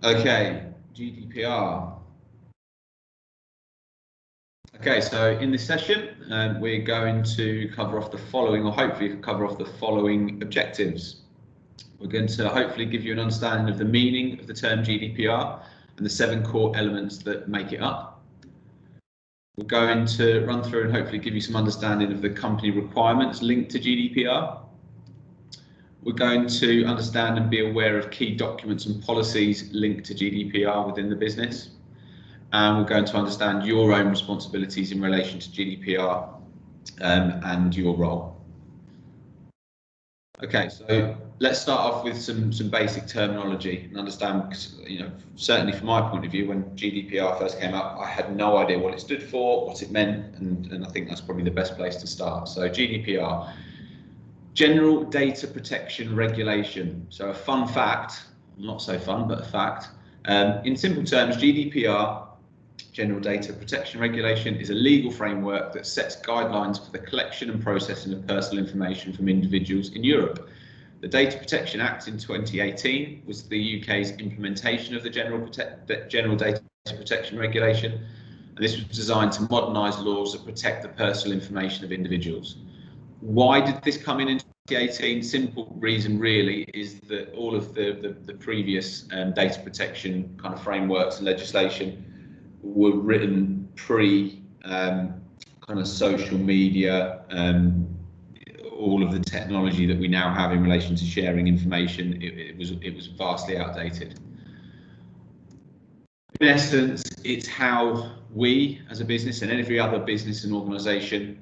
Okay, GDPR. Okay, so in this session, we're going to cover off the following, or hopefully cover off the following objectives. We're going to hopefully give you an understanding of the meaning of the term GDPR and the 7 core elements that make it up. We're going to run through and hopefully give you some understanding of the company requirements linked to GDPR. We're going to understand and be aware of key documents and policies linked to GDPR within the business. And we're going to understand your own responsibilities in relation to GDPR and your role. Okay, so let's start off with some basic terminology and understand, because, certainly from my point of view, when GDPR first came up, I had no idea what it stood for, what it meant, and I think that's probably the best place to start. So GDPR, General Data Protection Regulation. So a fun fact, not so fun, but a fact. In simple terms, GDPR, General Data Protection Regulation, is a legal framework that sets guidelines for the collection and processing of personal information from individuals in Europe. The Data Protection Act in 2018 was the UK's implementation of the General Data Protection Regulation, and this was designed to modernise laws that protect the personal information of individuals. Why did this come in 2018? Simple reason really is that all of the previous data protection kind of frameworks and legislation were written pre kind of social media, all of the technology that we now have in relation to sharing information. It was vastly outdated. In essence, it's how we as a business and every other business and organisation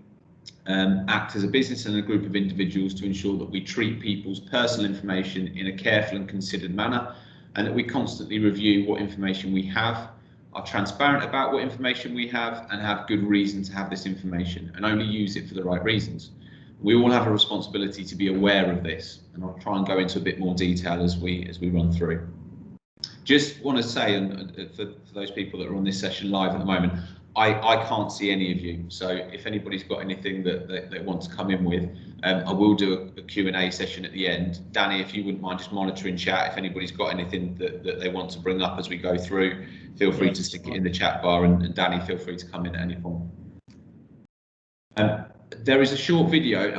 act as a business and a group of individuals to ensure that we treat people's personal information in a careful and considered manner, and that we constantly review what information we have, are transparent about what information we have, and have good reason to have this information, and only use it for the right reasons. We all have a responsibility to be aware of this, and I'll try and go into a bit more detail as we run through. Just want to say, and for those people that are on this session live at the moment, I can't see any of you, so if anybody's got anything that they want to come in with, I will do a Q&A session at the end. Danny, if you wouldn't mind just monitoring chat, if anybody's got anything that they want to bring up as we go through, feel free to stick it in the chat bar, and Danny, feel free to come in at any point. There is a short video.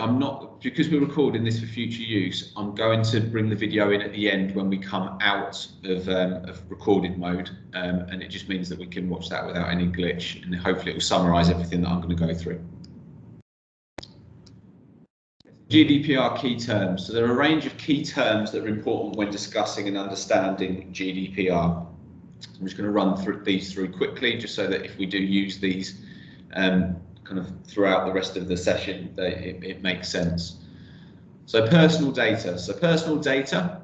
Because we're recording this for future use, I'm going to bring the video in at the end when we come out of recorded mode, and it just means that we can watch that without any glitch, and hopefully it will summarise everything that I'm going to go through. GDPR key terms. So there are a range of key terms that are important when discussing and understanding GDPR. I'm just going to run through these quickly, just so that if we do use these kind of throughout the rest of the session, it makes sense. So personal data. So personal data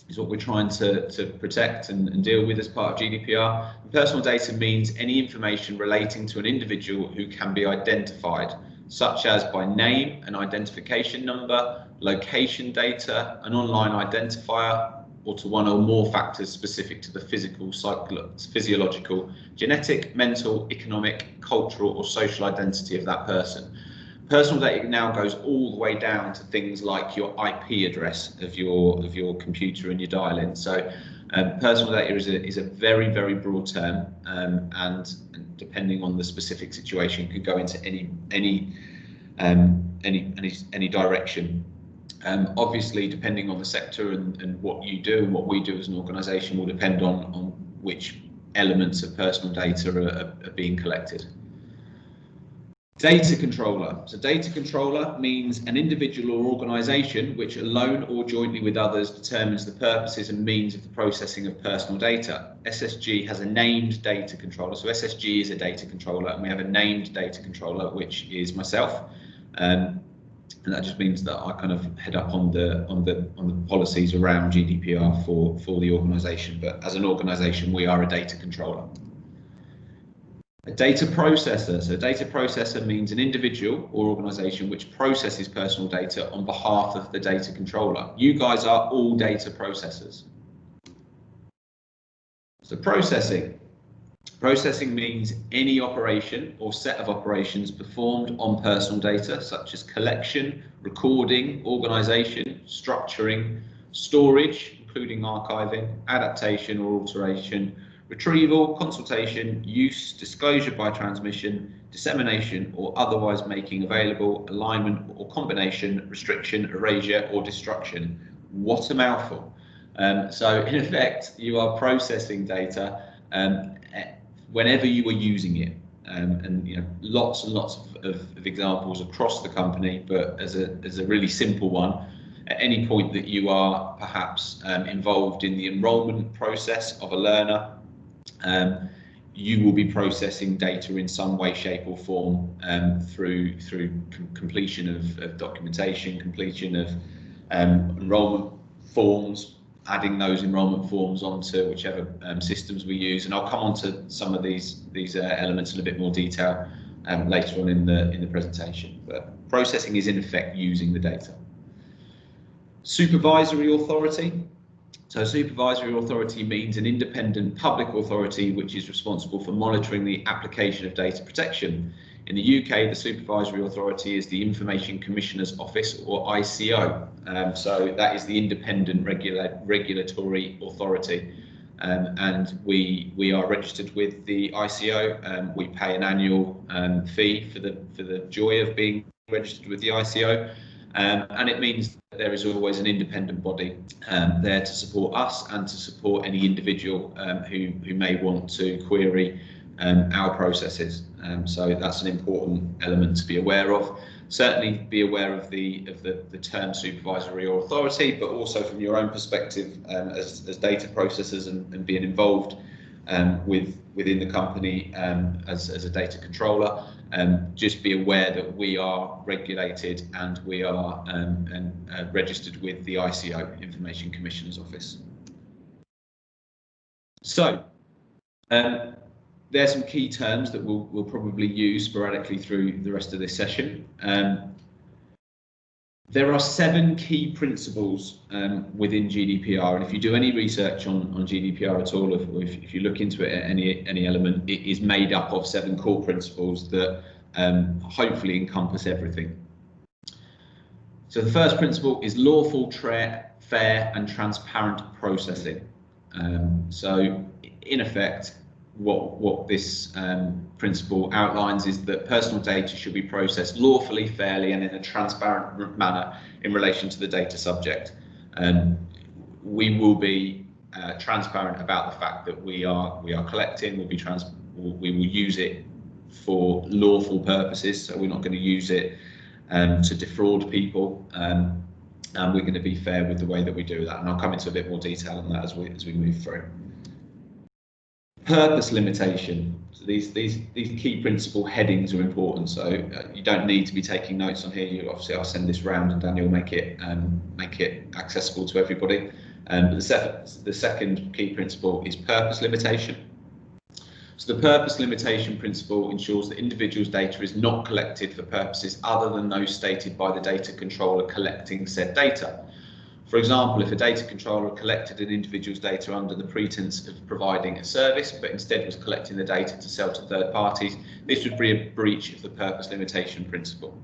is what we're trying to protect and deal with as part of GDPR. And personal data means any information relating to an individual who can be identified, such as by name, an identification number, location data, an online identifier, or to one or more factors specific to the physical, physiological, genetic, mental, economic, cultural, or social identity of that person. Personal data now goes all the way down to things like your IP address of your computer and your dial-in. So personal data is a very, very broad term, and depending on the specific situation, could go into any direction. Obviously, depending on the sector and what you do and what we do as an organisation will depend on which elements of personal data are being collected. Data controller. So data controller means an individual or organisation which alone or jointly with others determines the purposes and means of the processing of personal data. SSG has a named data controller. So SSG is a data controller, and we have a named data controller, which is myself. And that just means that I kind of head up on the policies around GDPR for the organisation. But as an organisation, we are a data controller. A data processor. So a data processor means an individual or organisation which processes personal data on behalf of the data controller. You guys are all data processors. So processing. Processing means any operation or set of operations performed on personal data, such as collection, recording, organisation, structuring, storage, including archiving, adaptation or alteration, retrieval, consultation, use, disclosure by transmission, dissemination or otherwise making available, alignment or combination, restriction, erasure or destruction. What a mouthful. So in effect, you are processing data whenever you are using it. And lots and lots of examples across the company, but as a really simple one, at any point that you are perhaps involved in the enrolment process of a learner, you will be processing data in some way, shape or form through completion of documentation, completion of enrolment forms, adding those enrolment forms onto whichever systems we use, and I'll come on to some of these elements in a bit more detail later on in the presentation. But processing is in effect using the data. Supervisory authority. So supervisory authority means an independent public authority which is responsible for monitoring the application of data protection. In the UK, the supervisory authority is the Information Commissioner's Office, or ICO. So that is the independent regulatory authority, and we are registered with the ICO. We pay an annual fee for the joy of being registered with the ICO, and it means that there is always an independent body there to support us and to support any individual who may want to query our processes. So that's an important element to be aware of. Certainly be aware of the term supervisory authority, but also from your own perspective as data processors and being involved within the company as a data controller. Just be aware that we are regulated and we are registered with the ICO, Information Commissioner's Office. So there's some key terms that we'll probably use sporadically through the rest of this session. There are 7 key principles within GDPR, and if you do any research on GDPR at all, if you look into it at any element, it is made up of 7 core principles that hopefully encompass everything. So the first principle is lawful, fair and transparent processing. So in effect, what this principle outlines is that personal data should be processed lawfully, fairly and in a transparent manner in relation to the data subject. We will be transparent about the fact that we are collecting. We will use it for lawful purposes, so we're not going to use it to defraud people, and we're going to be fair with the way that we do that, and I'll come into a bit more detail on that as we move through. Purpose limitation. So these key principle headings are important. So you don't need to be taking notes on here. Obviously, I'll send this round, and Daniel will make it accessible to everybody. But the second key principle is purpose limitation. So the purpose limitation principle ensures that individuals' data is not collected for purposes other than those stated by the data controller collecting said data. For example, if a data controller collected an individual's data under the pretense of providing a service, but instead was collecting the data to sell to third parties, this would be a breach of the purpose limitation principle.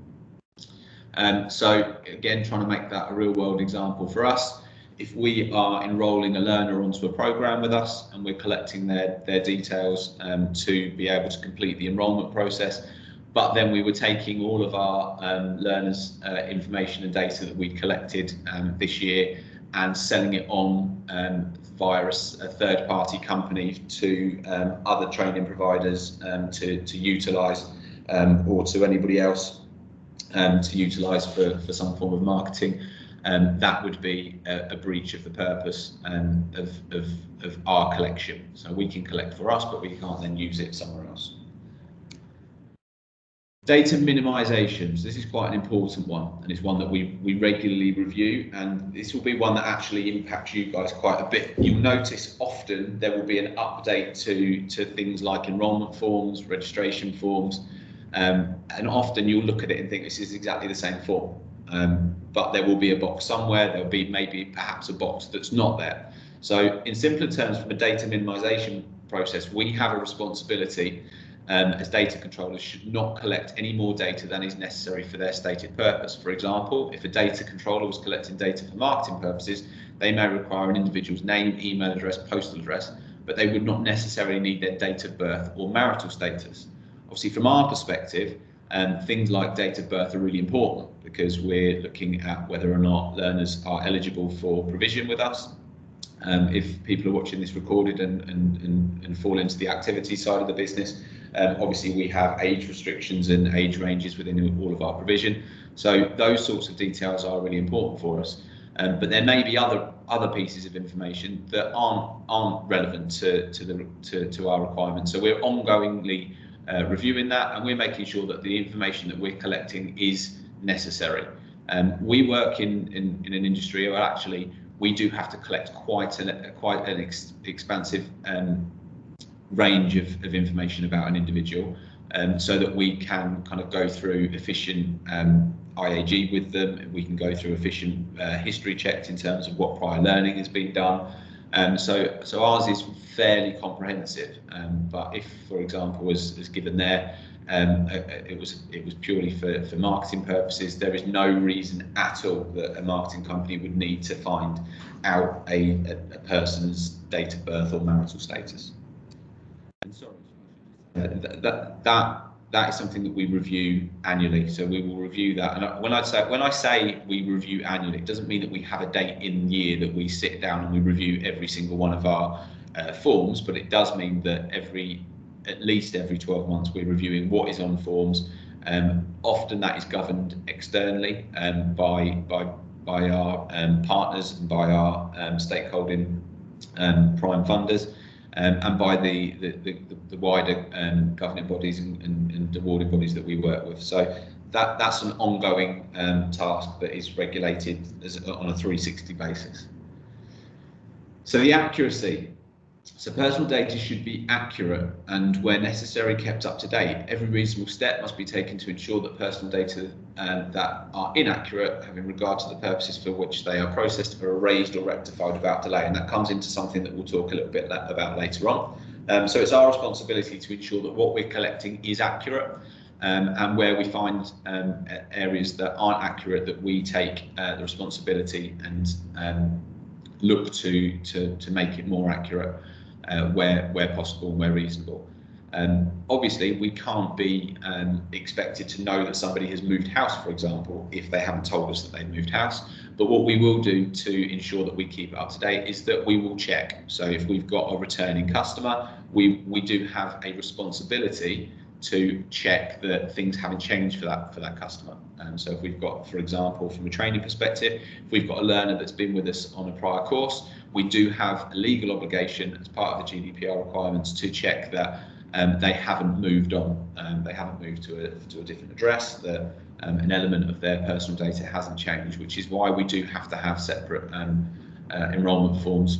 So again, trying to make that a real world example for us, if we are enrolling a learner onto a program with us and we're collecting their details to be able to complete the enrolment process, but then we were taking all of our learners' information and data that we'd collected this year and selling it on via a third-party company to other training providers to utilise, or to anybody else to utilise for some form of marketing. That would be a breach of the purpose of our collection. So we can collect for us, but we can't then use it somewhere else. Data minimisations. This is quite an important one, and it's one that we regularly review, and this will be one that actually impacts you guys quite a bit. You'll notice often there will be an update to things like enrolment forms, registration forms, and often you'll look at it and think this is exactly the same form, but there will be a box somewhere. There'll be maybe perhaps a box that's not there. So in simpler terms, from a data minimisation process, we have a responsibility as data controllers should not collect any more data than is necessary for their stated purpose. For example, if a data controller was collecting data for marketing purposes, they may require an individual's name, email address, postal address, but they would not necessarily need their date of birth or marital status. Obviously, from our perspective, things like date of birth are really important because we're looking at whether or not learners are eligible for provision with us. If people are watching this recorded and fall into the activity side of the business, obviously we have age restrictions and age ranges within all of our provision. So those sorts of details are really important for us. But there may be other pieces of information that aren't relevant to our requirements. So we're ongoingly reviewing that, and we're making sure that the information that we're collecting is necessary. We work in an industry where actually we do have to collect quite an expansive range of information about an individual, so that we can kind of go through efficient IAG with them, and we can go through efficient history checks in terms of what prior learning has been done. So ours is fairly comprehensive, but if, for example, as given there, it was purely for marketing purposes, there is no reason at all that a marketing company would need to find out a person's date of birth or marital status. And sorry, that is something that we review annually. So we will review that. And when I say we review annually, it doesn't mean that we have a date in the year that we sit down and we review every single one of our forms, but it does mean that at least every 12 months we're reviewing what is on forms. Often that is governed externally by our partners and by our stakeholding prime funders, and by the wider governing bodies and awarding bodies that we work with. So that's an ongoing task that is regulated on a 360 basis. So the accuracy. So personal data should be accurate and, where necessary, kept up to date. Every reasonable step must be taken to ensure that personal data that are inaccurate, having regard to the purposes for which they are processed, are erased or rectified without delay. And that comes into something that we'll talk a little bit about later on. So it's our responsibility to ensure that what we're collecting is accurate, and where we find areas that aren't accurate, that we take the responsibility and look to make it more accurate where possible and where reasonable. Obviously, we can't be expected to know that somebody has moved house, for example, if they haven't told us that they've moved house. But what we will do to ensure that we keep it up to date is that we will check. So if we've got a returning customer, we do have a responsibility to check that things haven't changed for that customer. So if we've got, for example, from a training perspective, if we've got a learner that's been with us on a prior course, we do have a legal obligation as part of the GDPR requirements to check that they haven't moved on, they haven't moved to a different address, that an element of their personal data hasn't changed, which is why we do have to have separate enrolment forms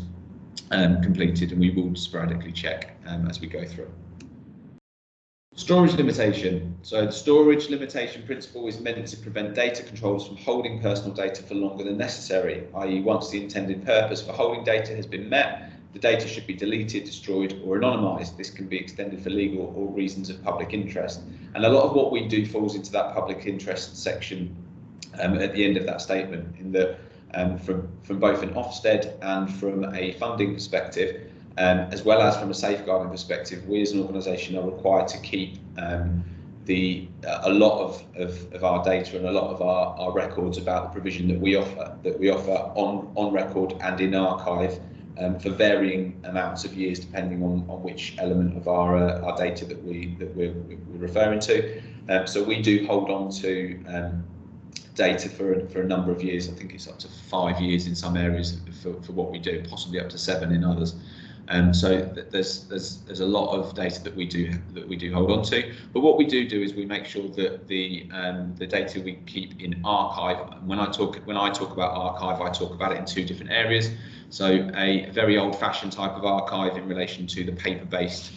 completed, and we will sporadically check as we go through. Storage limitation. So the storage limitation principle is meant to prevent data controllers from holding personal data for longer than necessary, i.e. once the intended purpose for holding data has been met, the data should be deleted, destroyed or anonymised. This can be extended for legal or reasons of public interest. And a lot of what we do falls into that public interest section at the end of that statement, in that from both an Ofsted and from a funding perspective, as well as from a safeguarding perspective, we as an organisation are required to keep a lot of our data and a lot of our records about the provision that we offer on record and in archive for varying amounts of years, depending on which element of our data that we're referring to. So we do hold on to data for a number of years. I think it's up to 5 years in some areas for what we do, possibly up to 7 in others. So there's a lot of data that we do hold on to. But what we do is we make sure that the data we keep in archive. And when I talk about archive, I talk about it in 2 different areas. So a very old-fashioned type of archive in relation to the paper-based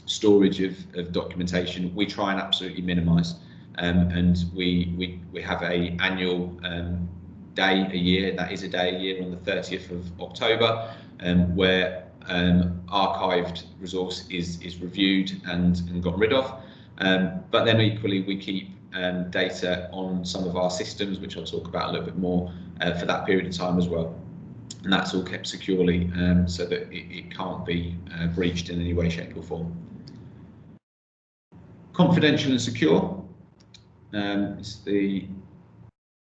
storage of documentation, we try and absolutely minimise. And we have a annual day a year, that is a day a year on the 30th of October, where archived resource is reviewed and got rid of. But then equally we keep data on some of our systems, which I'll talk about a little bit more for that period of time as well. And that's all kept securely so that it can't be breached in any way, shape or form. Confidential and secure is the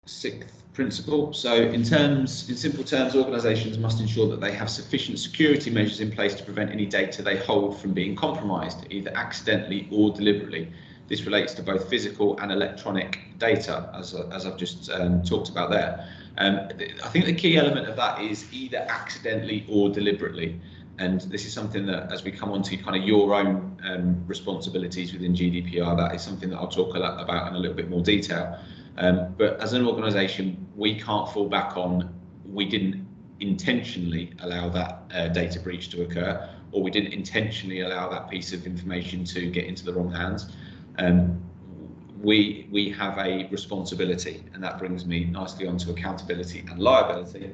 6th principle. So in simple terms, organisations must ensure that they have sufficient security measures in place to prevent any data they hold from being compromised, either accidentally or deliberately. This relates to both physical and electronic data, as I've just talked about there. I think the key element of that is either accidentally or deliberately. And this is something that, as we come on to kind of your own responsibilities within GDPR, that is something that I'll talk about in a little bit more detail. But as an organisation, we can't fall back on we didn't intentionally allow that data breach to occur, or we didn't intentionally allow that piece of information to get into the wrong hands. We have a responsibility, and that brings me nicely onto accountability and liability.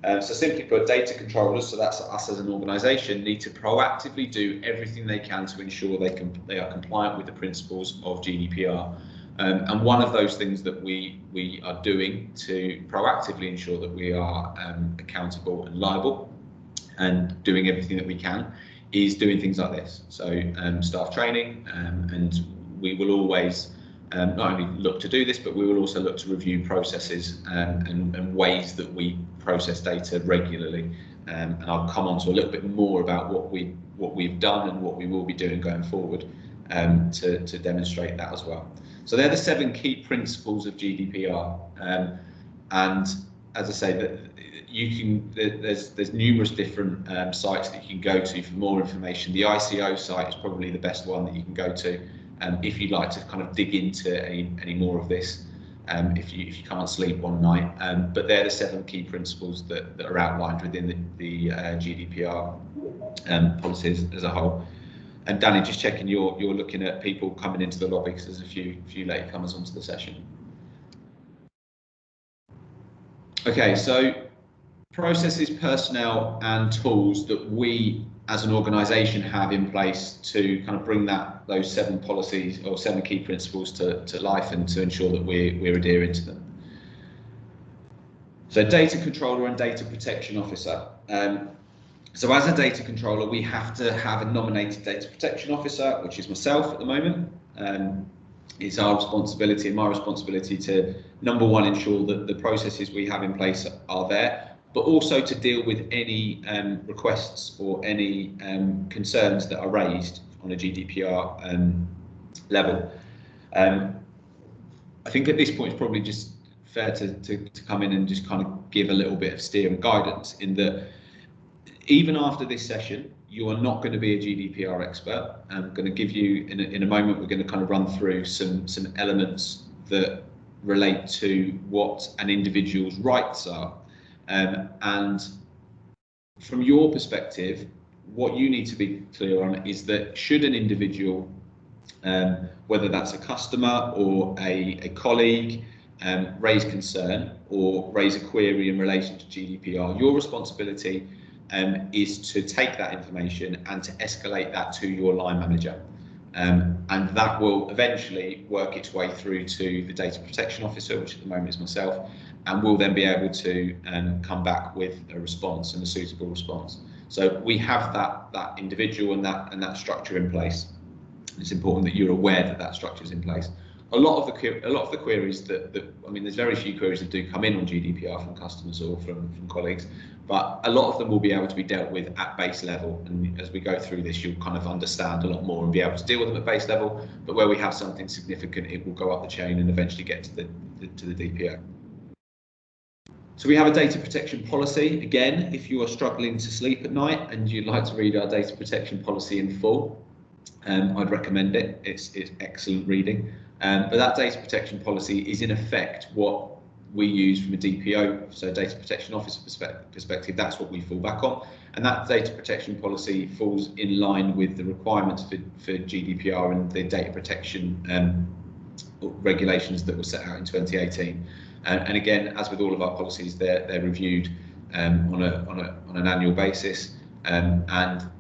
So simply put, data controllers, so that's us as an organisation, need to proactively do everything they can to ensure they are compliant with the principles of GDPR. And one of those things that we are doing to proactively ensure that we are accountable and liable and doing everything that we can is doing things like this. So staff training, and we will always not only look to do this, but we will also look to review processes and ways that we process data regularly. And I'll come on to a little bit more about what we've done and what we will be doing going forward to demonstrate that as well. So they're the 7 key principles of GDPR. And as I say, that there's numerous different sites that you can go to for more information. The ICO site is probably the best one that you can go to if you'd like to kind of dig into any more of this, if you can't sleep one night. But they're the 7 key principles that are outlined within the GDPR policies as a whole. And Danny, just checking, you're looking at people coming into the lobby, because there's a few latecomers onto the session. Okay, so processes, personnel and tools that we as an organisation have in place to kind of bring those 7 policies or 7 key principles to life and to ensure that we're adhering to them. So data controller and data protection officer. So as a data controller, we have to have a nominated data protection officer, which is myself at the moment. It's our responsibility and my responsibility to, number one, ensure that the processes we have in place are there, but also to deal with any requests or any concerns that are raised on a GDPR level. I think at this point it's probably just fair to come in and just kind of give a little bit of steer and guidance, in that even after this session, you are not going to be a GDPR expert. I'm going to give you, in a moment, we're going to kind of run through some elements that relate to what an individual's rights are. And from your perspective, what you need to be clear on is that should an individual, whether that's a customer or a colleague, raise concern or raise a query in relation to GDPR, your responsibility is to take that information and to escalate that to your line manager. And that will eventually work its way through to the data protection officer, which at the moment is myself, and we'll then be able to come back with a response and a suitable response. So we have that individual and that structure in place. It's important that you're aware that structure is in place. A lot of the queries that I mean, there's very few queries that do come in on GDPR from customers or from colleagues, but a lot of them will be able to be dealt with at base level. And as we go through this, you'll kind of understand a lot more and be able to deal with them at base level. But where we have something significant, it will go up the chain and eventually get to the DPO. So we have a data protection policy. Again, if you are struggling to sleep at night and you'd like to read our data protection policy in full, I'd recommend it. It's excellent reading. But that data protection policy is in effect what we use from a DPO, so data protection officer perspective. That's what we fall back on, and that data protection policy falls in line with the requirements for GDPR and the data protection regulations that were set out in 2018. And again, as with all of our policies, they're reviewed on an annual basis. And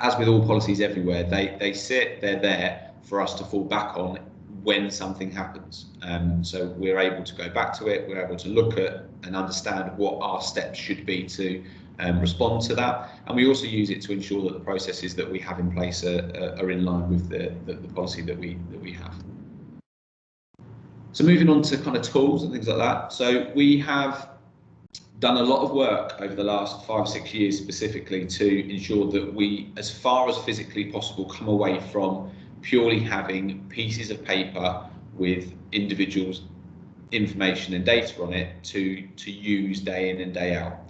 as with all policies everywhere, they're there for us to fall back on when something happens. So we're able to go back to it, we're able to look at and understand what our steps should be to respond to that. And we also use it to ensure that the processes that we have in place are in line with the policy that we have. So moving on to kind of tools and things like that. So we have done a lot of work over the last 5 or 6 years specifically to ensure that we, as far as physically possible, come away from purely having pieces of paper with individuals' information and data on it to use day in and day out.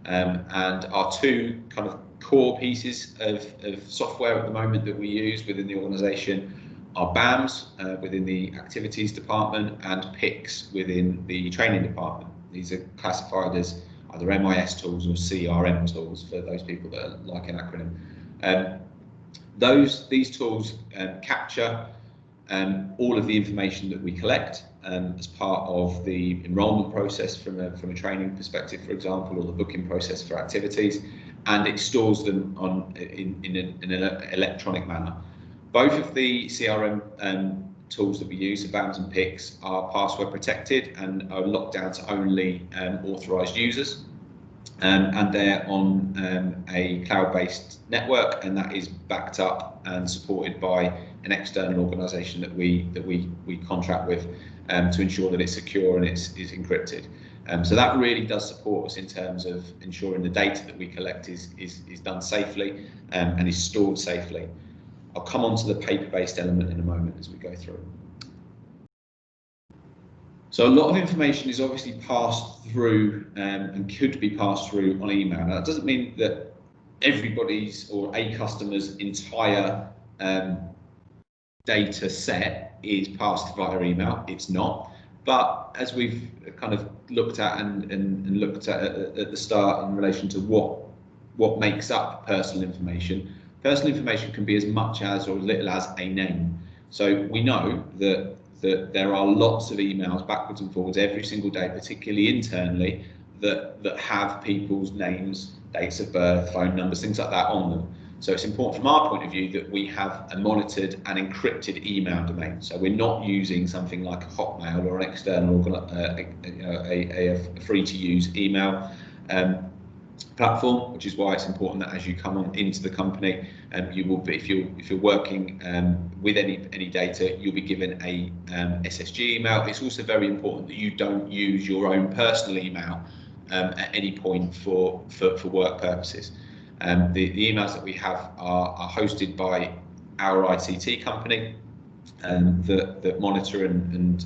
And our two kind of core pieces of software at the moment that we use within the organisation are BAMS within the activities department and PICS within the training department. These are classified as either MIS tools or CRM tools for those people that like an acronym. These tools capture all of the information that we collect as part of the enrolment process from a training perspective, for example, or the booking process for activities, and it stores them in an electronic manner. Both of the CRM tools that we use, the BAMS and PICS, are password protected and are locked down to only authorised users. And they're on a cloud-based network, and that is backed up and supported by an external organisation that we contract with to ensure that it's secure and is encrypted. So that really does support us in terms of ensuring the data that we collect is done safely and is stored safely. I'll come on to the paper-based element in a moment as we go through. So a lot of information is obviously passed through and could be passed through on email. Now, that doesn't mean that everybody's or a customer's entire data set is passed via email. It's not. But as we've kind of looked at and looked at the start in relation to what makes up personal information can be as much as or as little as a name. So we know that there are lots of emails backwards and forwards every single day, particularly internally, that have people's names, dates of birth, phone numbers, things like that on them. So it's important from our point of view that we have a monitored and encrypted email domain. So we're not using something like a Hotmail or an external, a free-to-use email platform, which is why it's important that as you come on into the company, you will be, if you're working with any data, you'll be given a SSG email. It's also very important that you don't use your own personal email at any point for work purposes. The emails that we have are hosted by our ICT company that monitor and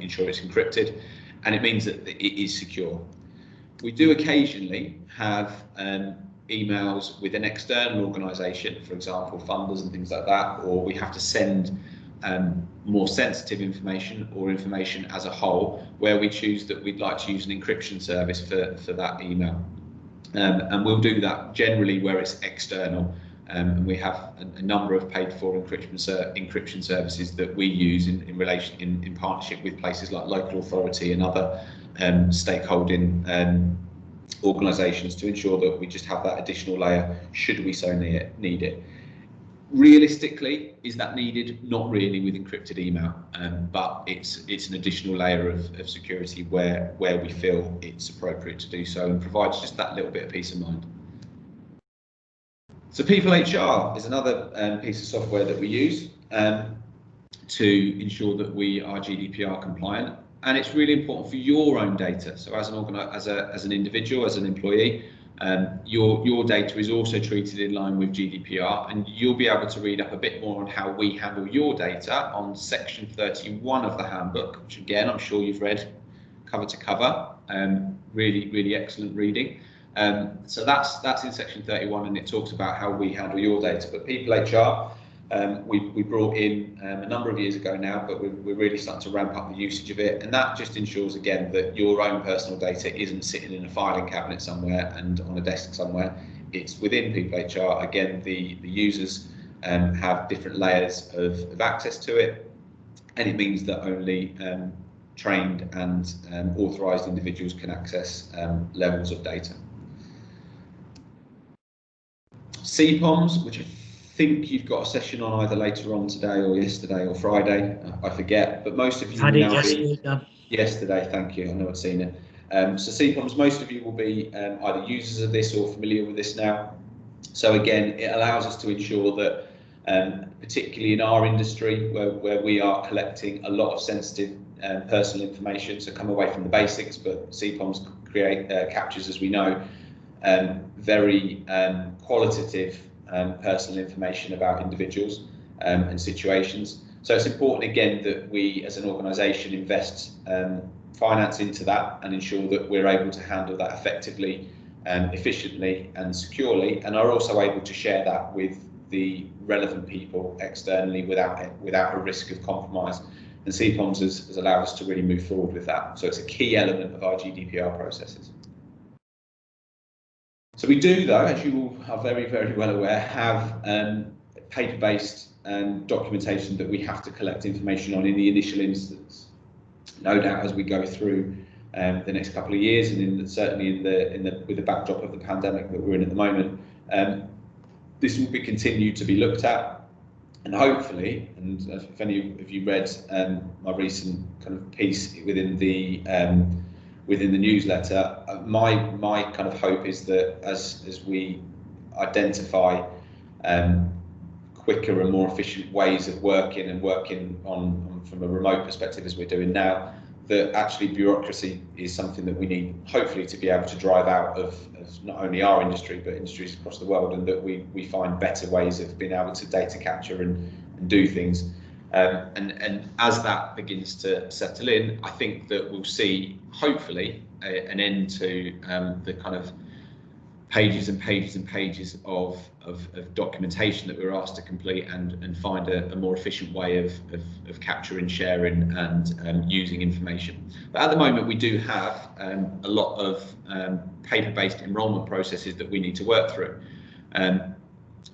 ensure it's encrypted, and it means that it is secure. We do occasionally have emails with an external organisation, for example, funders and things like that, or we have to send more sensitive information or information as a whole, where we choose that we'd like to use an encryption service for that email. And we'll do that generally where it's external. And we have a number of paid-for encryption services that we use in partnership with places like local authority and other stakeholding organisations to ensure that we just have that additional layer should we so need it. Realistically, is that needed? Not really with encrypted email, but it's an additional layer of security where we feel it's appropriate to do so and provides just that little bit of peace of mind. So People HR is another piece of software that we use to ensure that we are GDPR compliant, and it's really important for your own data. So as an individual, as an employee, your data is also treated in line with GDPR, and you'll be able to read up a bit more on how we handle your data on section 31 of the handbook, which again I'm sure you've read cover to cover. Really excellent reading. So that's in section 31, and it talks about how we handle your data. But People HR, we brought in a number of years ago now, but we're really starting to ramp up the usage of it, and that just ensures again that your own personal data isn't sitting in a filing cabinet somewhere and on a desk somewhere. It's within People HR. Again, the users have different layers of access to it, and it means that only trained and authorised individuals can access levels of data. CPOMs, which I think you've got a session on either later on today or yesterday or Friday, I forget, but most of you will now be yesterday. Thank you, I know I've seen it. So CPOMs, most of you will be either users of this or familiar with this now. So again, it allows us to ensure that, particularly in our industry, where we are collecting a lot of sensitive personal information, so come away from the basics, but CPOMs captures, as we know, very qualitative personal information about individuals and situations. So it's important, again, that we as an organisation invest finance into that and ensure that we're able to handle that effectively, efficiently and securely, and are also able to share that with the relevant people externally without a risk of compromise. And CPOMs has allowed us to really move forward with that. So it's a key element of our GDPR processes. So we do, though, as you all are very, very well aware, have paper-based documentation that we have to collect information on in the initial instance. No doubt, as we go through the next couple of years, and certainly with the backdrop of the pandemic that we're in at the moment, this will be continued to be looked at. And hopefully, and if any of you read my recent kind of piece within the newsletter, my kind of hope is that as we identify quicker and more efficient ways of working on from a remote perspective, as we're doing now, that actually bureaucracy is something that we need, hopefully, to be able to drive out of not only our industry but industries across the world, and that we find better ways of being able to data capture and do things. And as that begins to settle in, I think that we'll see, hopefully, an end to the kind of pages and pages and pages of documentation that we're asked to complete, and find a more efficient way of capturing, sharing and using information. But at the moment, we do have a lot of paper-based enrolment processes that we need to work through.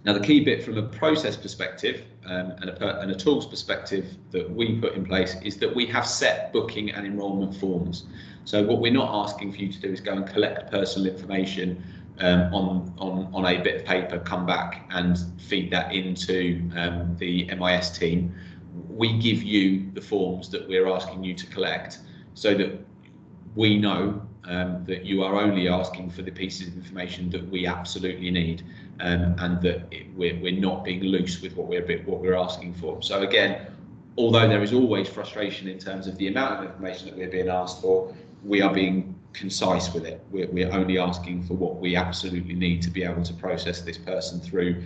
Now, the key bit from a process perspective and a tools perspective that we put in place is that we have set booking and enrolment forms. So what we're not asking for you to do is go and collect personal information on a bit of paper, come back and feed that into the MIS team. We give you the forms that we're asking you to collect, so that we know that you are only asking for the pieces of information that we absolutely need, and that we're not being loose with what we're asking for. So again, although there is always frustration in terms of the amount of information that we're being asked for, we are being concise with it. We're only asking for what we absolutely need to be able to process this person through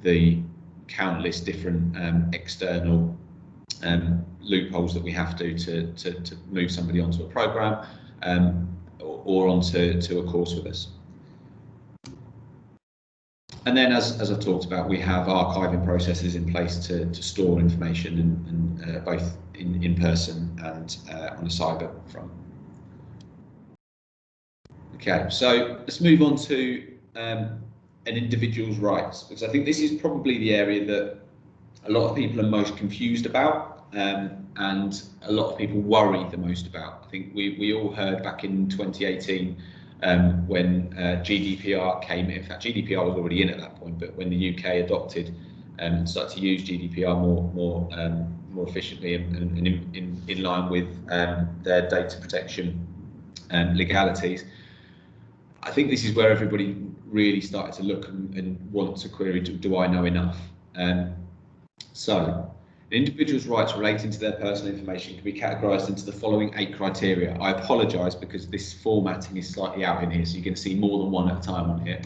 the countless different external loopholes that we have to move somebody onto a program or onto a course with us. And then, as I've talked about, we have archiving processes in place to store information, and both in person and on a cyber front. Okay, so let's move on to an individual's rights, because I think this is probably the area that a lot of people are most confused about, and a lot of people worry the most about. I think we all heard back in 2018 when GDPR came. In fact, GDPR was already in at that point, but when the UK adopted and started to use GDPR more efficiently and in line with their data protection legalities, I think this is where everybody really started to look and want to query, do I know enough? So, an individual's rights relating to their personal information can be categorised into the following 8 criteria. I apologise because this formatting is slightly out in here, so you can see more than one at a time on here.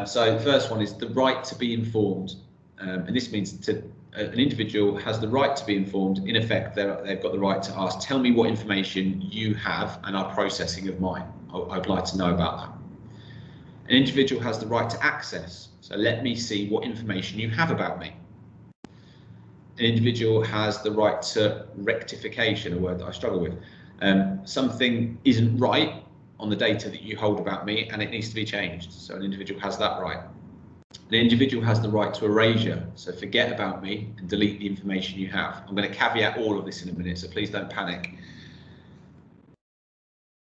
So the first one is the right to be informed, and this means an individual has the right to be informed. In effect, they've got the right to ask, tell me what information you have and are processing of mine. I'd like to know about that. An individual has the right to access, so let me see what information you have about me. An individual has the right to rectification, a word that I struggle with. Something isn't right on the data that you hold about me and it needs to be changed, so an individual has that right. An individual has the right to erasure, so forget about me and delete the information you have. I'm going to caveat all of this in a minute, so please don't panic.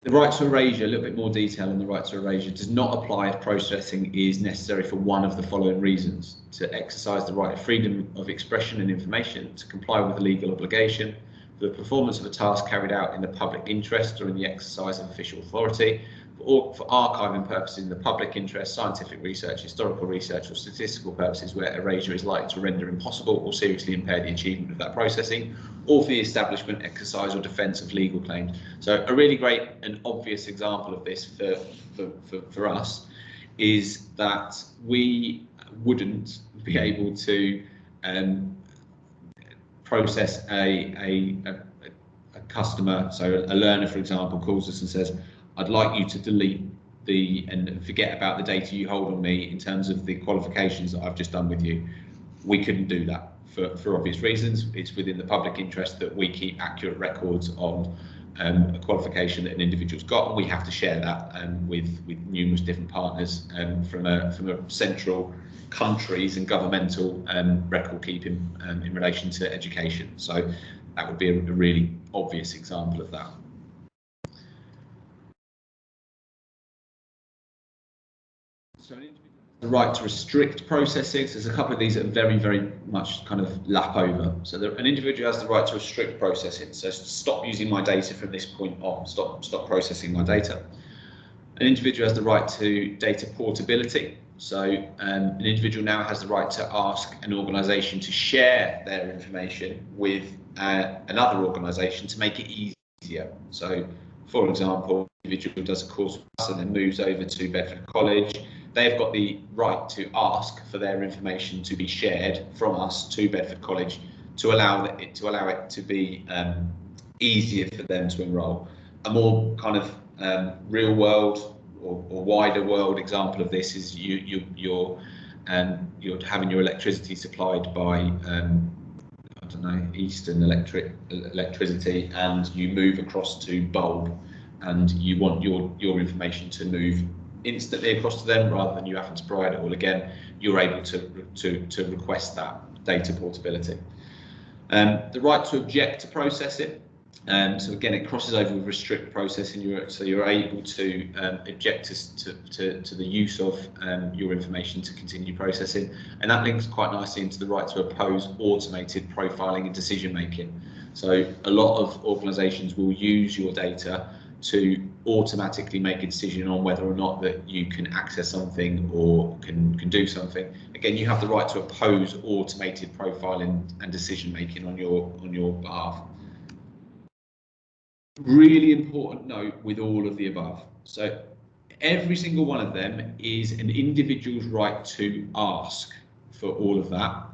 The right to erasure, a little bit more detail on the right to erasure, does not apply if processing is necessary for one of the following reasons: to exercise the right of freedom of expression and information, to comply with a legal obligation, for the performance of a task carried out in the public interest or in the exercise of official authority, for archiving purposes in the public interest, scientific research, historical research, or statistical purposes where erasure is likely to render impossible or seriously impair the achievement of that processing, or for the establishment, exercise, or defence of legal claims. So a really great and obvious example of this for us is that we wouldn't be able to process a customer. So a learner, for example, calls us and says, I'd like you to delete and forget about the data you hold on me in terms of the qualifications that I've just done with you. We couldn't do that for obvious reasons. It's within the public interest that we keep accurate records on a qualification that an individual's got, and we have to share that with numerous different partners from a central countries and governmental record keeping in relation to education. So that would be a really obvious example of that. So the right to restrict processing. So there's a couple of these that are very, very much kind of lap over. So an individual has the right to restrict processing. So stop using my data from this point on. Stop processing my data. An individual has the right to data portability. So an individual now has the right to ask an organisation to share their information with another organisation to make it easier. So, for example, an individual does a course with us and then moves over to Bedford College. They've got the right to ask for their information to be shared from us to Bedford College to allow it to be easier for them to enrol. A more kind of real world or wider world example of this is you're having your electricity supplied by I don't know, Eastern Electricity, and you move across to Bulb, and you want your information to move instantly across to them rather than you having to provide it all again. You're able to request that data portability. The right to object to processing. So again, it crosses over with restrict processing. So you're able to object to the use of your information to continue processing, and that links quite nicely into the right to oppose automated profiling and decision making. So a lot of organisations will use your data to automatically make a decision on whether or not that you can access something or can do something. Again, you have the right to oppose automated profiling and decision making on your behalf. Really important note with all of the above. So every single one of them is an individual's right to ask for all of that,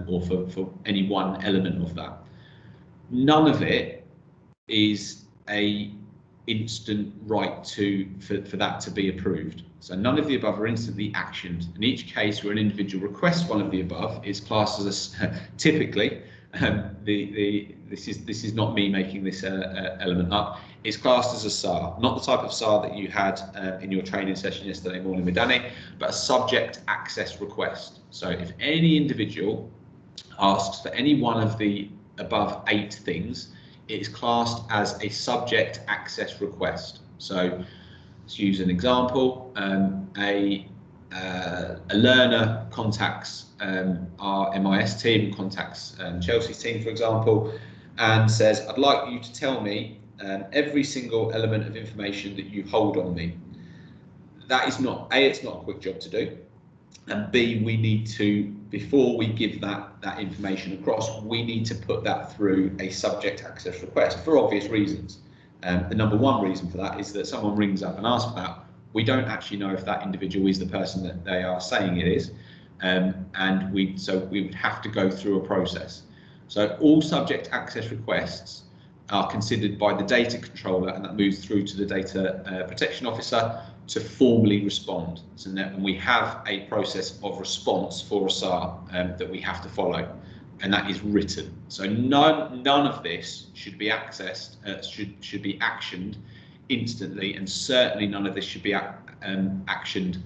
or for any one element of that. None of it is a instant right for that to be approved. So none of the above are instantly actioned. In each case where an individual requests one of the above, is classed as typically, this is not me making this element up, it's classed as a SAR, not the type of SAR that you had in your training session yesterday morning with Danny, but a subject access request. So if any individual asks for any one of the above 8 things, it is classed as a subject access request. So let's use an example. A learner contacts our MIS team, contacts Chelsea's team, for example, and says, I'd like you to tell me every single element of information that you hold on me. That is not, A, it's not a quick job to do, and B, we need to, before we give that information across, we need to put that through a subject access request for obvious reasons. The number one reason for that is that someone rings up and asks for that. We don't actually know if that individual is the person that they are saying it is, and we would have to go through a process. So all subject access requests are considered by the data controller, and that moves through to the data protection officer to formally respond. So that we have a process of response for a SAR that we have to follow, and that is written. So none of this should be accessed, should be actioned instantly, and certainly none of this should be actioned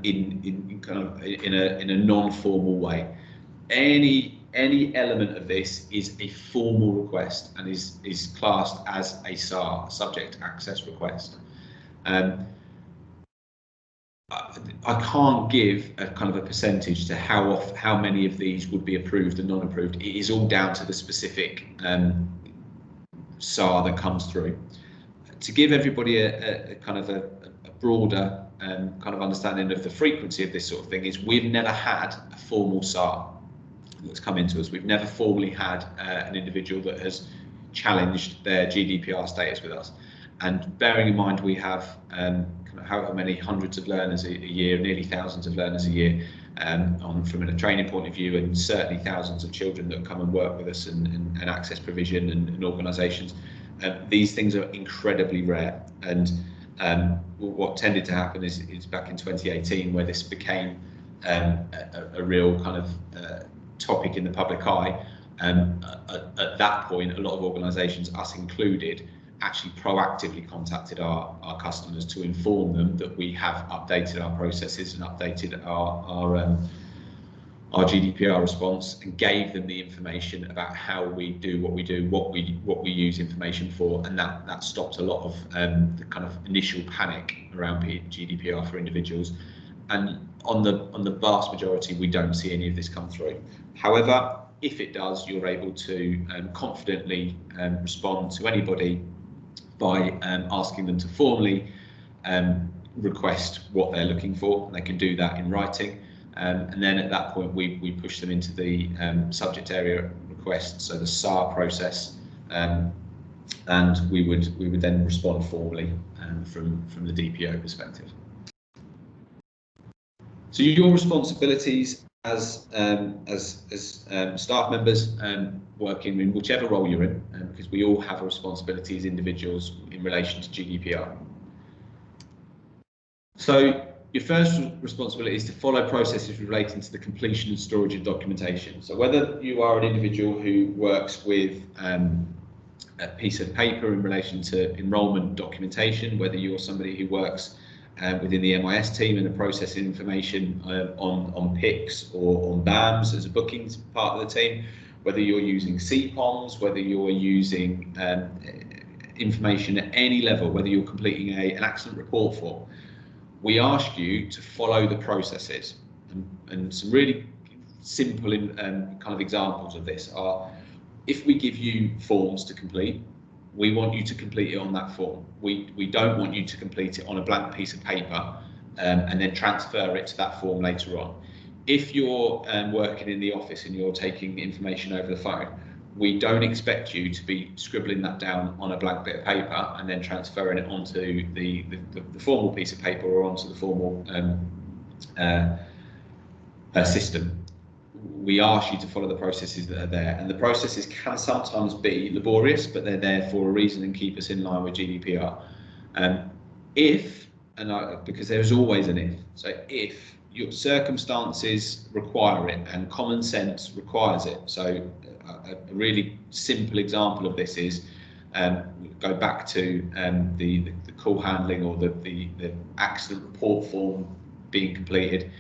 in a non-formal way. Any any element of this is a formal request and is classed as a SAR, subject access request. I can't give a kind of a percentage to how many of these would be approved and non-approved. It is all down to the specific SAR that comes through. To give everybody a kind of a broader kind of understanding of the frequency of this sort of thing, is we've never had a formal SAR that's come into us. We've never formally had an individual that has challenged their GDPR status with us. And bearing in mind we have however many hundreds of learners a year, nearly thousands of learners a year, from a training point of view, and certainly thousands of children that come and work with us and access provision and organisations. These things are incredibly rare, and what tended to happen is back in 2018, where this became a real kind of topic in the public eye. At that point, a lot of organisations, us included, actually proactively contacted our customers to inform them that we have updated our processes and updated our GDPR response, and gave them the information about how we do what we do, what we use information for, and that stopped a lot of the kind of initial panic around GDPR for individuals. And on the vast majority, we don't see any of this come through. However, if it does, you're able to confidently respond to anybody by asking them to formally request what they're looking for. They can do that in writing, and then at that point we push them into the subject area request, so the SAR process, and we would then respond formally from the DPO perspective. So your responsibilities as staff members working in whichever role you're in, because we all have a responsibility as individuals in relation to GDPR. So your first responsibility is to follow processes relating to the completion and storage of documentation. So whether you are an individual who works with a piece of paper in relation to enrolment documentation, whether you're somebody who works within the MIS team and the processing information on PICs or on BAMs as a bookings part of the team, whether you're using CPOMs, whether you're using information at any level, whether you're completing an accident report form, we ask you to follow the processes. And some really simple kind of examples of this are, if we give you forms to complete, we want you to complete it on that form. We don't want you to complete it on a blank piece of paper and then transfer it to that form later on. If you're working in the office and you're taking information over the phone, we don't expect you to be scribbling that down on a blank bit of paper and then transferring it onto the formal piece of paper or onto the formal system. We ask you to follow the processes that are there, and the processes can sometimes be laborious, but they're there for a reason and keep us in line with GDPR. Because there's always an if, so if your circumstances require it and common sense requires it. So a really simple example of this is, go back to the call handling or the accident report form being completed.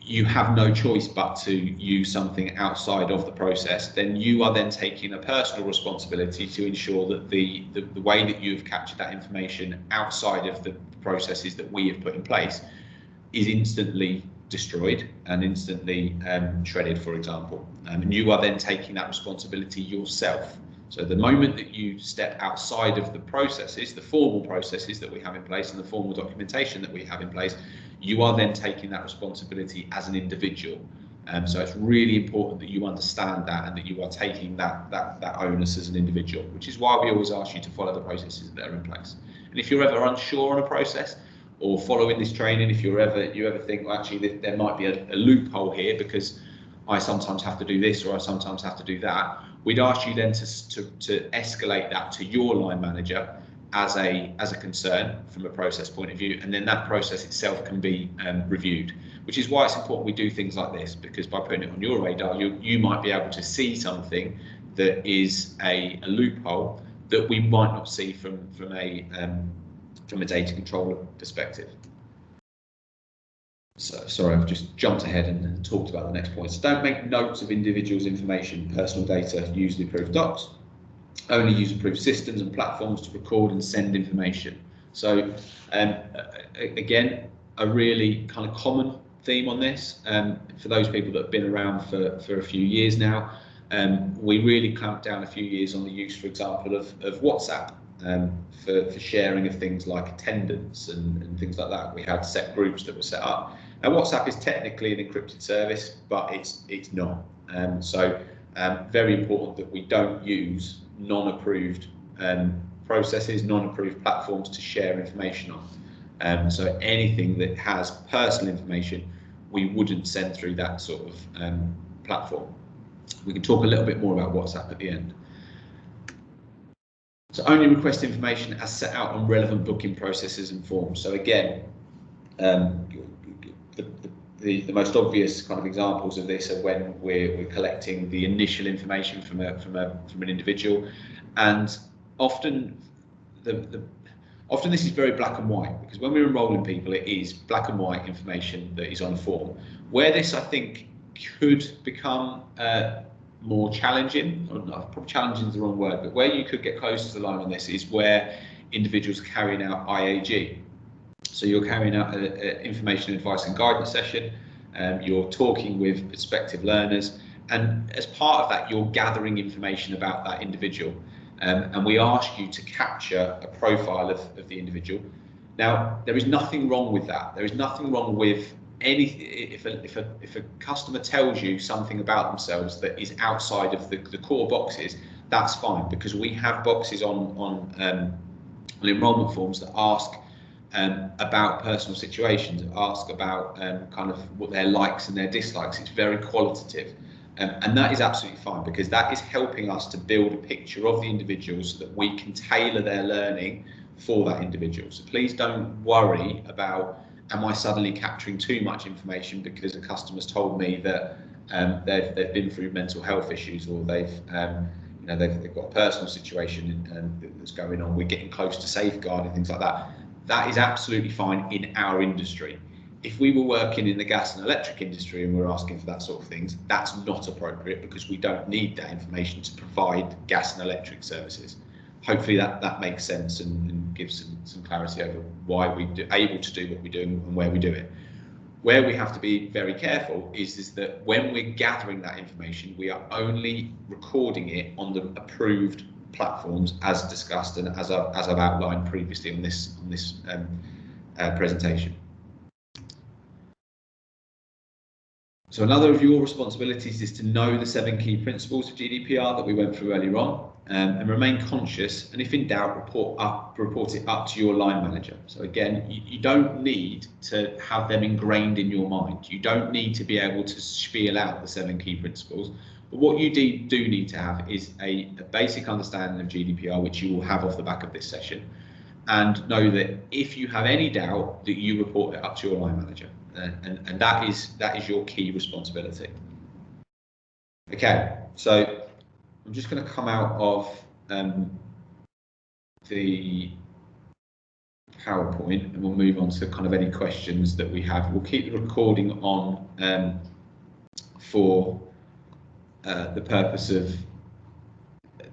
You have no choice but to use something outside of the process. Then you are then taking a personal responsibility to ensure that the way that you've captured that information outside of the processes that we have put in place is instantly destroyed and instantly shredded, for example. And you are then taking that responsibility yourself. So the moment that you step outside of the processes, the formal processes that we have in place and the formal documentation that we have in place, you are then taking that responsibility as an individual. So it's really important that you understand that and that you are taking that onus as an individual, which is why we always ask you to follow the processes that are in place. And if you're ever unsure on a process or following this training, if you ever think, well, actually there might be a loophole here because I sometimes have to do this or I sometimes have to do that, we'd ask you then to escalate that to your line manager as a concern from a process point of view, and then that process itself can be reviewed, which is why it's important we do things like this, because by putting it on your radar, you might be able to see something that is a loophole that we might not see from a data controller perspective. So, sorry, I've just jumped ahead and talked about the next point. So don't make notes of individuals' information, personal data, use the approved docs. Only use approved systems and platforms to record and send information. So again, a really kind of common theme on this, for those people that have been around for a few years now, we really clamped down a few years on the use, for example, of WhatsApp for sharing of things like attendance and things like that. We had set groups that were set up. Now, WhatsApp is technically an encrypted service, but it's not. Very important that we don't use non-approved processes, non-approved platforms to share information on. So anything that has personal information, we wouldn't send through that sort of platform. We can talk a little bit more about WhatsApp at the end. So only request information as set out on relevant booking processes and forms. So again, the most obvious kind of examples of this are when we're collecting the initial information from an individual, and often often this is very black and white, because when we're enrolling people, it is black and white information that is on a form. Where this, I think, could become more challenging, or not, probably challenging is the wrong word, but where you could get closer to the line on this is where individuals are carrying out IAG. So you're carrying out an information, advice and guidance session, you're talking with prospective learners, and as part of that, you're gathering information about that individual. And we ask you to capture a profile of the individual. Now, there is nothing wrong with that. There is nothing wrong with if a customer tells you something about themselves that is outside of the core boxes, that's fine, because we have boxes on enrolment forms that ask about personal situations, ask about kind of what their likes and their dislikes. It's very qualitative. And that is absolutely fine, because that is helping us to build a picture of the individual so that we can tailor their learning for that individual. So please don't worry about, am I suddenly capturing too much information because a customer's told me that they've been through mental health issues, or they've got a personal situation that's going on. We're getting close to safeguarding, things like that. That is absolutely fine in our industry. If we were working in the gas and electric industry and we're asking for that sort of things, that's not appropriate, because we don't need that information to provide gas and electric services. Hopefully that makes sense and gives some clarity over why we're able to do what we do and where we do it. Where we have to be very careful is that when we're gathering that information, we are only recording it on the approved platforms as discussed and as I've outlined previously on this presentation. So another of your responsibilities is to know the 7 key principles of GDPR that we went through earlier on, and remain conscious, and if in doubt, report it up to your line manager. So again, you don't need to have them ingrained in your mind. You don't need to be able to spiel out the 7 key principles. But what you do need to have is a basic understanding of GDPR, which you will have off the back of this session, and know that if you have any doubt, that you report it up to your line manager, and that is your key responsibility. Okay, so I'm just going to come out of the PowerPoint, and we'll move on to kind of any questions that we have. We'll keep the recording on for the purpose of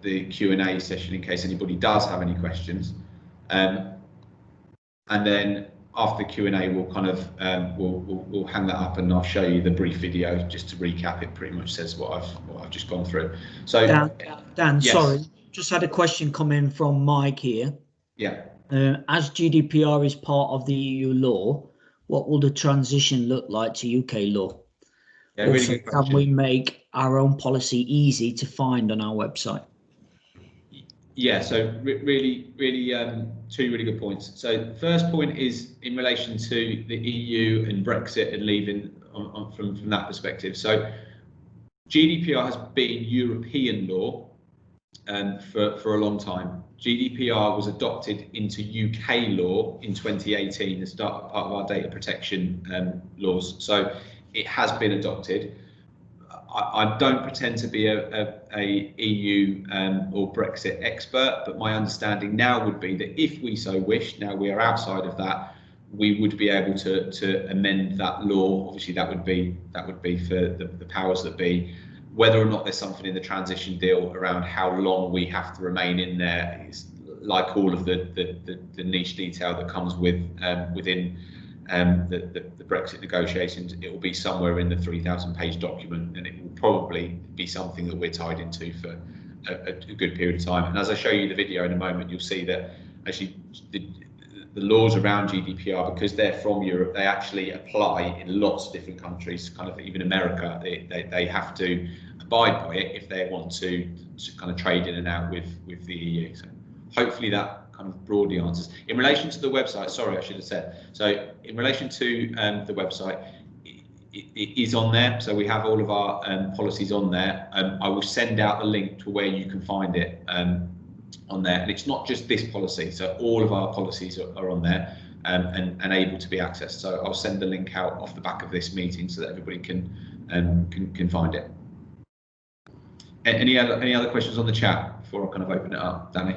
the Q&A session, in case anybody does have any questions, and then after the Q&A, we'll kind of we'll hang that up, and I'll show you the brief video just to recap. It pretty much says what I've just gone through. So Dan, yes. Sorry, just had a question come in from Mike here. Yeah. As GDPR is part of the EU law, what will the transition look like to UK law? Yeah, also, really good question. can we make our own policy easy to find on our website? Yeah, so really, two really good points. So the first point is in relation to the EU and Brexit and leaving from that perspective. So GDPR has been European law for a long time. GDPR was adopted into UK law in 2018 as part of our data protection laws. So it has been adopted. I don't pretend to be a EU or Brexit expert, but my understanding now would be that if we so wish, now we are outside of that, we would be able to amend that law. Obviously, that would be for the powers that be. Whether or not there's something in the transition deal around how long we have to remain in there is, like all of the niche detail that comes with within the Brexit negotiations. It will be somewhere in the 3,000-page document, and it will probably be something that we're tied into for a good period of time. And as I show you the video in a moment, you'll see that actually the laws around GDPR, because they're from Europe, they actually apply in lots of different countries, kind of even America. They have to abide by it if they want to kind of trade in and out with the EU. So hopefully that kind of broadly answers. In relation to the website, sorry, I should have said. So in relation to the website, it is on there. So we have all of our policies on there. I will send out the link to where you can find it on there. And it's not just this policy. So all of our policies are on there and able to be accessed. So I'll send the link out off the back of this meeting so that everybody can find it. Any other questions on the chat before I kind of open it up, Danny?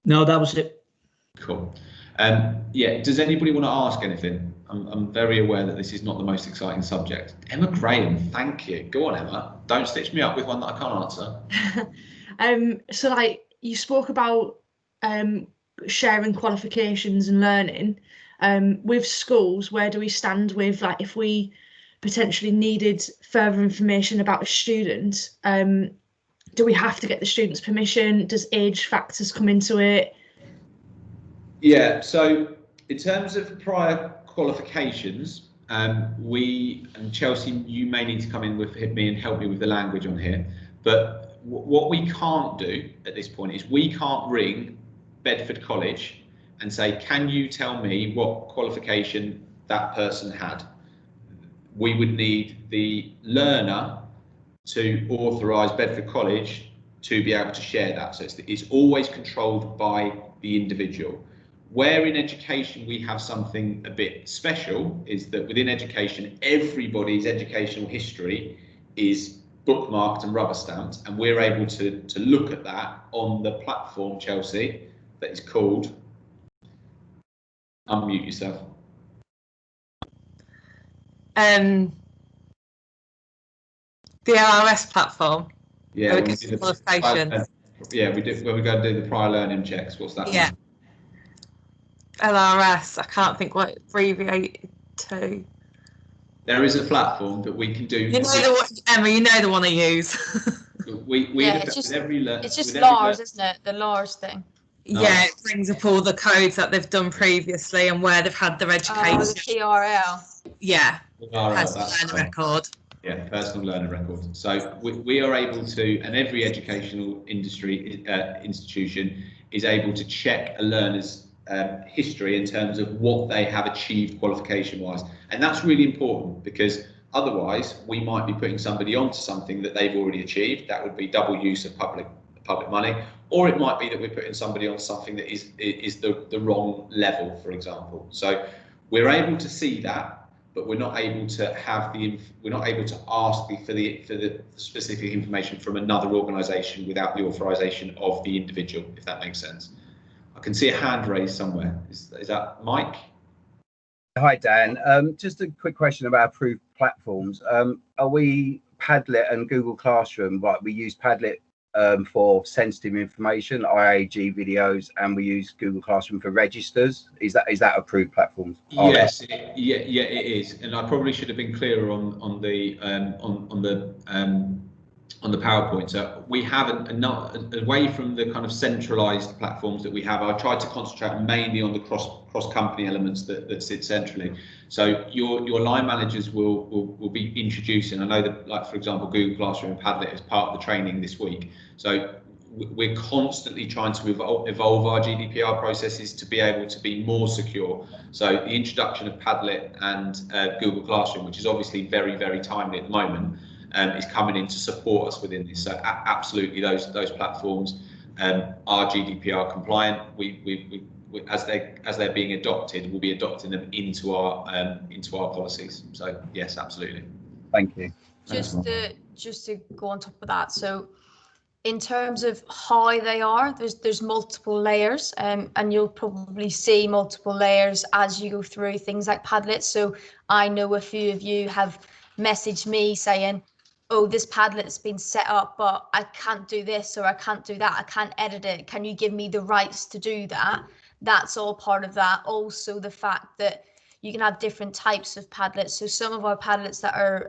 No, that was it. Cool. Yeah, does anybody want to ask anything? I'm very aware that this is not the most exciting subject. Emma Graham, thank you. Go on, Emma. Don't stitch me up with one that I can't answer. So like you spoke about sharing qualifications and learning with schools. Where do we stand with, like, if we potentially needed further information about a student, do we have to get the student's permission? Does age factors come into it? Yeah, so in terms of prior qualifications, we, and Chelsea, you may need to come in with me and help me with the language on here, but what we can't do at this point is we can't ring Bedford College and say, can you tell me what qualification that person had? We would need the learner to authorise Bedford College to be able to share that. So it's always controlled by the individual. Where in education we have something a bit special is that within education, everybody's educational history is bookmarked and rubber stamped, and we're able to look at that on the platform, Chelsea, that is called, unmute yourself. The LRS platform. Yeah, qualifications. Yeah, we do. When we go and do the prior learning checks, what's that? Yeah. LRS. I can't think what it abbreviated to. There is a platform that we can do. You know the one, Emma. You know the one I use. Yeah, it's just Lars, isn't it? The Lars thing. No. Yeah, it brings up all the codes that they've done previously and where they've had their education. Oh, the TRL. Yeah. Personal learner record. Yeah, personal learner record. So we are able to, and every educational institution is able to check a learner's history in terms of what they have achieved qualification-wise, and that's really important because otherwise we might be putting somebody onto something that they've already achieved. That would be double use of public money, or it might be that we're putting somebody on something that is the wrong level, for example. So we're able to see that, but we're not able to have we're not able to ask for the specific information from another organisation without the authorisation of the individual, if that makes sense. I can see a hand raised somewhere. Is that Mike? Hi, Dan. Just a quick question about approved platforms. Are we Padlet and Google Classroom? Right, we use Padlet for sensitive information, IAG videos, and we use Google Classroom for registers. Is that approved platforms? Yes, it is, and I probably should have been clearer on the PowerPoint. So we have away from the kind of centralised platforms that we have. I tried to concentrate mainly on the cross-company elements that sit centrally. So your line managers will be introducing. I know that, like, for example, Google Classroom and Padlet is part of the training this week. So we're constantly trying to evolve our GDPR processes to be able to be more secure. So the introduction of Padlet and Google Classroom, which is obviously very, very timely at the moment, is coming in to support us within this. So absolutely, those platforms are GDPR compliant. We as they're being adopted, we'll be adopting them into our policies. So yes, absolutely. Thank you. Just to go on top of that, so in terms of how they are, there's multiple layers, and you'll probably see multiple layers as you go through things like Padlet. So I know a few of you have messaged me saying, oh, this Padlet's been set up, but I can't do this or I can't do that. I can't edit it. Can you give me the rights to do that? That's all part of that. Also, the fact that you can have different types of Padlets. So some of our Padlets that are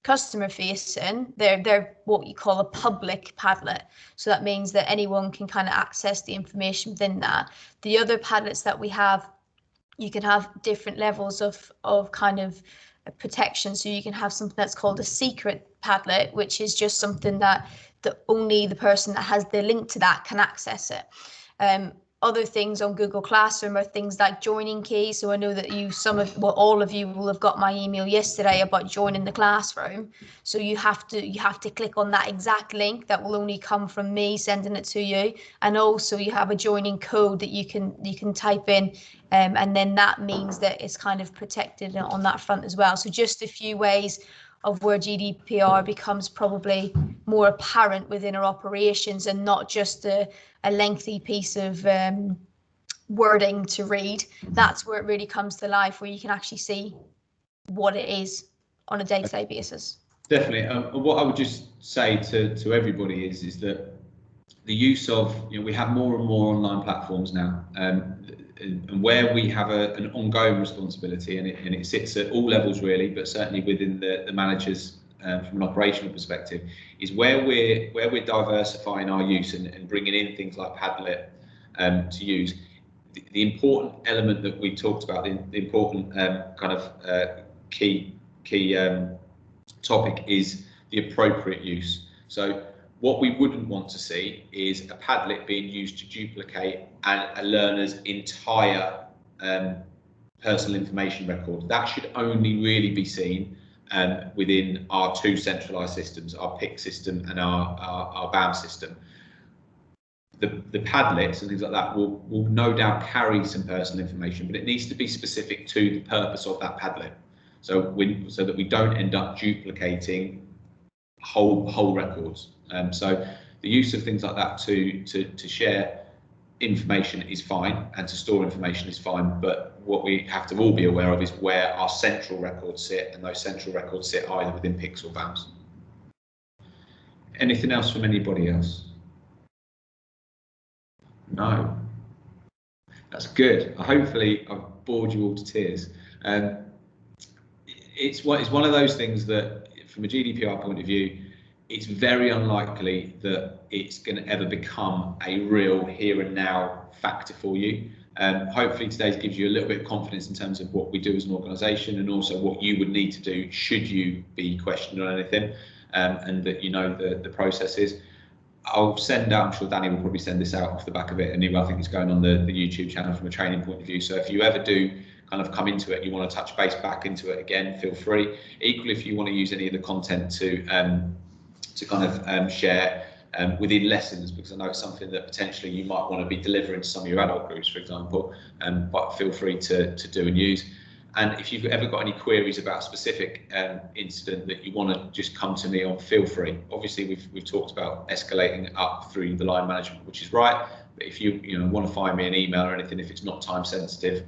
customer facing, they're what you call a public Padlet. So that means that anyone can kind of access the information within that. The other Padlets that we have, you can have different levels of kind of protection. So you can have something that's called a secret Padlet, which is just something that only the person that has the link to that can access it. Other things on Google Classroom are things like joining keys. So I know that all of you will have got my email yesterday about joining the classroom. So you have to click on that exact link that will only come from me sending it to you. And also you have a joining code that you can type in, and then that means that it's kind of protected on that front as well. So just a few ways of where GDPR becomes probably more apparent within our operations and not just a lengthy piece of wording to read. That's where it really comes to life, where you can actually see what it is on a day-to-day basis. Definitely. What I would just say to everybody is that the use of, we have more and more online platforms now, and where we have an ongoing responsibility, and it sits at all levels really, but certainly within the managers from an operational perspective, is where we're diversifying our use and bringing in things like Padlet to use. The important element that we talked about, the important kind of key topic is the appropriate use. So what we wouldn't want to see is a Padlet being used to duplicate a learner's entire personal information record. That should only really be seen within our two centralised systems, our PIC system and our BAM system. The Padlets and things like that will no doubt carry some personal information, but it needs to be specific to the purpose of that Padlet. So that we don't end up duplicating whole records. So the use of things like that to share information is fine, and to store information is fine, but what we have to all be aware of is where our central records sit, and those central records sit either within PICs or BAMs. Anything else from anybody else? No. That's good. Hopefully I've bored you all to tears. It's one of those things that, from a GDPR point of view, it's very unlikely that it's going to ever become a real here and now factor for you. Hopefully today gives you a little bit of confidence in terms of what we do as an organisation, and also what you would need to do should you be questioned on anything, and that the process is. I'll send out, I'm sure Danny will probably send this out off the back of it, and I think it's going on the YouTube channel from a training point of view. So if you ever do kind of come into it and you want to touch base back into it again, feel free. Equally, if you want to use any of the content to kind of share within lessons, because I know it's something that potentially you might want to be delivering to some of your adult groups, for example, but feel free to do and use. And if you've ever got any queries about a specific incident that you want to just come to me on, feel free. Obviously, we've talked about escalating up through the line management, which is right. But if you want to find me an email or anything, if it's not time sensitive,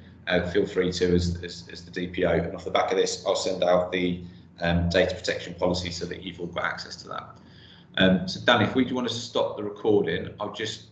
feel free to as the DPO. And off the back of this, I'll send out the data protection policy so that you've all got access to that. So Dan, if we want to stop the recording, I'll just